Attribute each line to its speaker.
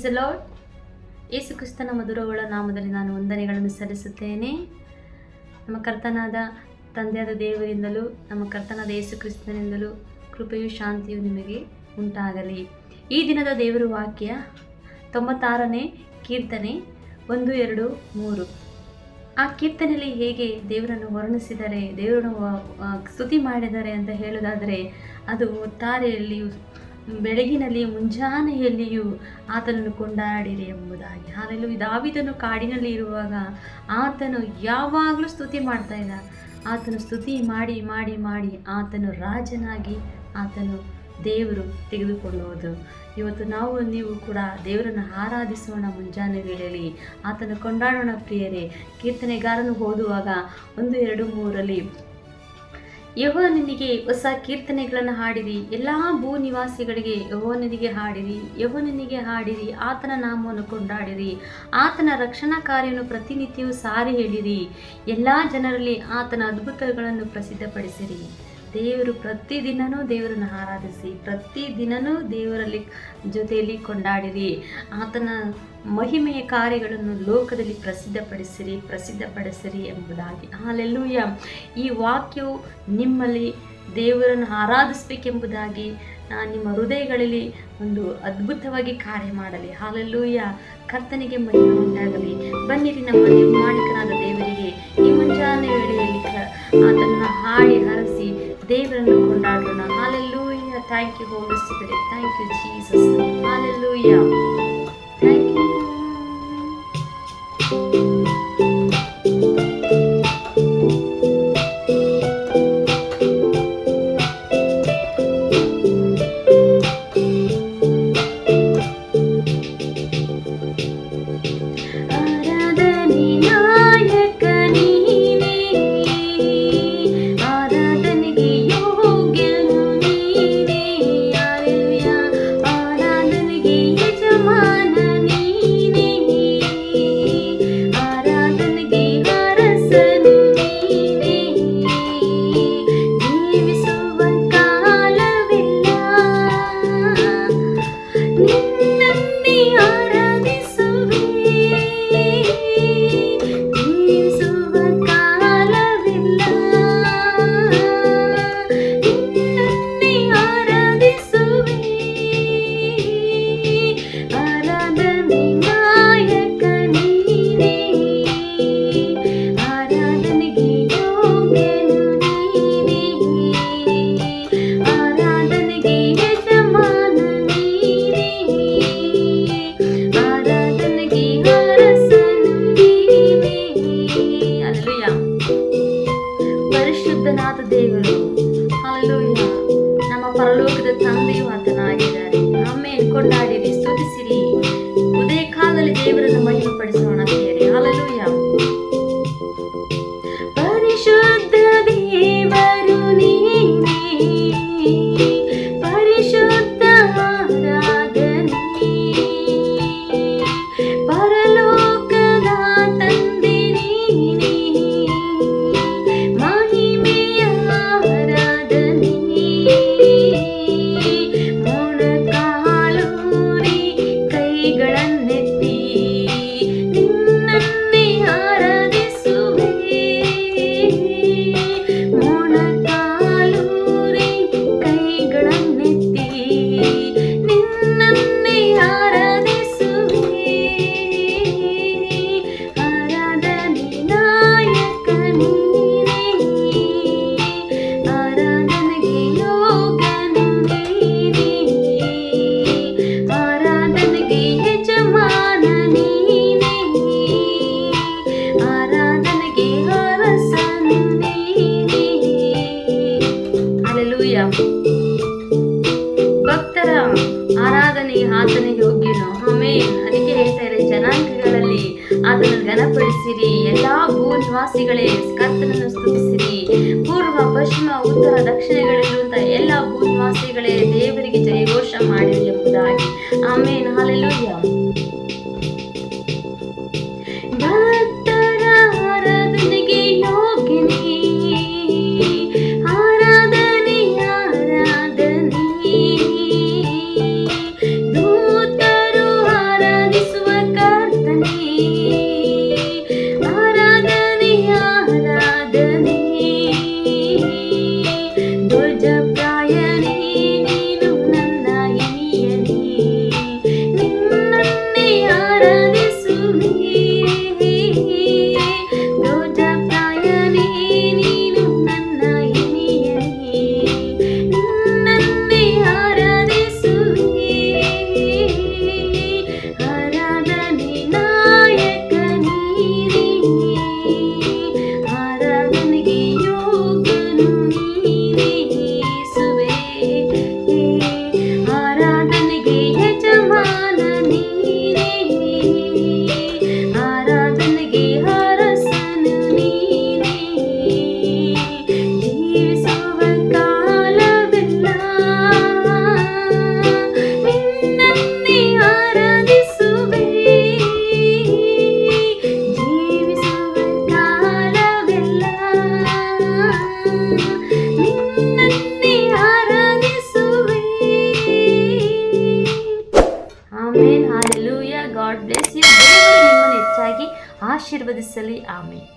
Speaker 1: Praise the lord. ಯೇಸು ಕ್ರಿಸ್ತನ ಮಧುರವುಳ್ಳ ನಾಮದಲ್ಲಿ ನಾನು ವಂದನೆಗಳನ್ನು ಸಲ್ಲಿಸುತ್ತೇನೆ. ನಮ್ಮ ಕರ್ತನಾದ ತಂದೆಯಾದ ದೇವರಿಂದಲೂ ನಮ್ಮ ಕರ್ತನಾದ ಯೇಸು ಕ್ರಿಸ್ತನಿಂದಲೂ ಕೃಪೆಯು ಶಾಂತಿಯು ನಿಮಗೆ ಉಂಟಾಗಲಿ. ಈ ದಿನದ ದೇವರ ವಾಕ್ಯ 96ನೇ ಕೀರ್ತನೆ 1, 2, 3. ಆ ಕೀರ್ತನೆಯಲ್ಲಿ ಹೇಗೆ ದೇವರನ್ನು ವರ್ಣಿಸಿದರೆ, ದೇವರನ್ನು ಸ್ತುತಿ ಮಾಡಿದ್ದಾರೆ ಅಂತ ಹೇಳೋದಾದರೆ, ಅದು ತಾರೆಯಲ್ಲಿಯೂ ಬೆಳಗಿನಲ್ಲಿ ಮುಂಜಾನೆಯಲ್ಲಿಯೂ ಆತನನ್ನು ಕೊಂಡಾಡಿರಿ ಎಂಬುದಾಗಿ. ಹಾಲೆಲೂಯ. ದಾವೀದನು ಕಾಡಿನಲ್ಲಿ ಇರುವಾಗ ಆತನು ಯಾವಾಗಲೂ ಸ್ತುತಿ ಮಾಡ್ತಾ ಇದ್ದ. ಆತನು ಸ್ತುತಿ ಮಾಡಿ ಮಾಡಿ ಮಾಡಿ ಆತನು ರಾಜನಾಗಿ ಆತನು ದೇವರು ತೆಗೆದುಕೊಳ್ಳುವುದು. ಇವತ್ತು ನೀವು ಕೂಡ ದೇವರನ್ನು ಆರಾಧಿಸೋಣ. ಮುಂಜಾನೆ ವೇಳೆಯಲ್ಲಿ ಆತನು ಕೊಂಡಾಡೋಣ ಪ್ರಿಯರೇ. ಕೀರ್ತನೆಗಾರನು ಓದುವಾಗ 1, 2, 3ರಲ್ಲಿ ಯೆಹೋವನಿಗೆ ಹೊಸ ಕೀರ್ತನೆಗಳನ್ನು ಹಾಡಿರಿ, ಎಲ್ಲ ಭೂ ನಿವಾಸಿಗಳಿಗೆ ಯೆಹೋವನಿಗೆ ಹಾಡಿರಿ, ಯೆಹೋವನಿಗೆ ಹಾಡಿರಿ, ಆತನ ನಾಮವನ್ನು ಕೊಂಡಾಡಿರಿ, ಆತನ ರಕ್ಷಣಾ ಕಾರ್ಯವನ್ನು ಪ್ರತಿನಿತ್ಯವೂ ಸಾರಿ ಹೇಳಿರಿ, ಎಲ್ಲ ಜನರಲ್ಲಿ ಆತನ ಅದ್ಭುತಗಳನ್ನು ಪ್ರಸಿದ್ಧಪಡಿಸಿರಿ. ದೇವರು ಪ್ರತಿದಿನವೂ ದೇವರನ್ನು ಆರಾಧಿಸಿ, ಪ್ರತಿದಿನವೂ ದೇವರಲ್ಲಿ ಜೊತೆಯಲ್ಲಿ ಕೊಂಡಾಡಿರಿ. ಆತನ ಮಹಿಮೆಯ ಕಾರ್ಯಗಳನ್ನು ಲೋಕದಲ್ಲಿ ಪ್ರಸಿದ್ಧಪಡಿಸಿರಿ ಎಂಬುದಾಗಿ. ಹಾಲೆಲೂಯ. ಈ ವಾಕ್ಯವು ನಿಮ್ಮಲ್ಲಿ ದೇವರನ್ನು ಆರಾಧಿಸಬೇಕೆಂಬುದಾಗಿ ನಿಮ್ಮ ಹೃದಯಗಳಲ್ಲಿ ಒಂದು ಅದ್ಭುತವಾಗಿ ಕಾರ್ಯ ಮಾಡಲಿ. ಹಾಲೆಲೂಯ. ಕರ್ತನಿಗೆ ಮಹಿಮೆ ಉಂಟಾಗಲಿ. ಬನ್ನಿರಿ, ನಮ್ಮ ನಿರ್ಮಾಣಿಕನಾದ ದೇವರಿಗೆ ಈ ಮುಂಜಾನೆ ವೇಳೆಯಲ್ಲಿ ಆತನನ್ನು ಹಾಡಿ ಹರಸಿ ದೇವರನ್ನು ಕೊಂಡಾಡೋಣ. Hallelujah. Thank you holy spirit. Thank you Jesus. Hallelujah. Thank you. ಪರಿಶುದ್ಧನಾದ ದೇವರು, ಹಾಲೆಲೂಯ, ನಮ್ಮ ಪರಲೋಕದ ತಂದೆಯು ಆತನಾಗಿದ್ದಾರೆ. ಆಮೇಲೆ ಕೊಂಡಾಡಿರಿ, ಸ್ತುತಿಸಿರಿ. ಉದಯ ಕಾಲದಲ್ಲಿ ದೇವರನ್ನು ಮಹಿಮೆಪಡಿಸೋಣ ಪ್ರಿಯರೇ. ಹಾಲೆಲೂಯ. ಪರಿಶುದ್ಧ ದೇವರು ನೀನೇ, ಪರಿಶುದ್ಧ ಆರಾಧನೆ, ಪರಲೋಕದ ತಂದೆ ನೀನೇ, ಮಹಿಮೆಯ ಆರಾಧನೆ, ಮೊಣಕಾಲೂರಿ ಕೈಗಳನ್ನೆತ್ತಿ ನಿನ್ನನ್ನೇ ಆರಾಧಿಸುವೆ, ಮೊಣಕಾಲೂರಿ ಕೈಗಳನ್ನೆತ್ತಿ ನಿನ್ನನ್ನೇ ಆರಾಧಿಸುವೆ. ಆರಾಧನೆ ನಾಯಕ ನೀನೇ, ಆರಾಧನೆಗೆ ಯೋಗ್ಯನು ನೀನೇ, ಆರಾಧನೆಗೆ ಯಜಮಾನ ನೀನೇ, ಆರಾಧನೆಗೆ ಅರಸನು ನೀನೇ. ಹಲ್ಲೆಲೂಯ. ಭಕ್ತರ ಆರಾಧನೆಗೆ ಆತನೇ ಯೋಗ್ಯನು. ಆಮೇನ್. ಅದಕ್ಕೆ ಹೇಳ್ತಾ ಇದ್ದಾರೆ, ಜನಾಂಗಗಳಲ್ಲಿ ಆತನನ್ನು ಘನಪಡಿಸಿರಿ, ಎಲ್ಲಾ ಭೂ ನಿವಾಸಿಗಳೇ ಕರ್ತನನ್ನು ಸ್ತುತಿಸಿರಿ, ಪೂರ್ವ ಪಶ್ಚಿಮ ಉತ್ತರ ದಕ್ಷಿಣಗಳಿರುವಂತಹ ಎಲ್ಲ ಭೂ ನಿವಾಸಿಗಳೇ ದೇವರಿಗೆ ಜಯಘೋಷ ಮಾಡಿರಿ ಎಂಬುದಾಗಿ. ಆಮೇನ್. ಹಾಲೆಲೂಯ. ಭಕ್ತರ ಆರಾಧನೆಗೆ ಯೋಗ್ಯನೇ, ಆರಾಧನೆ ಆರಾಧನೆ, ದೂತರು ಆರಾಧನೆ ಆಶೀರ್ವದಿಸಲಿ. ಆಮೆನ್.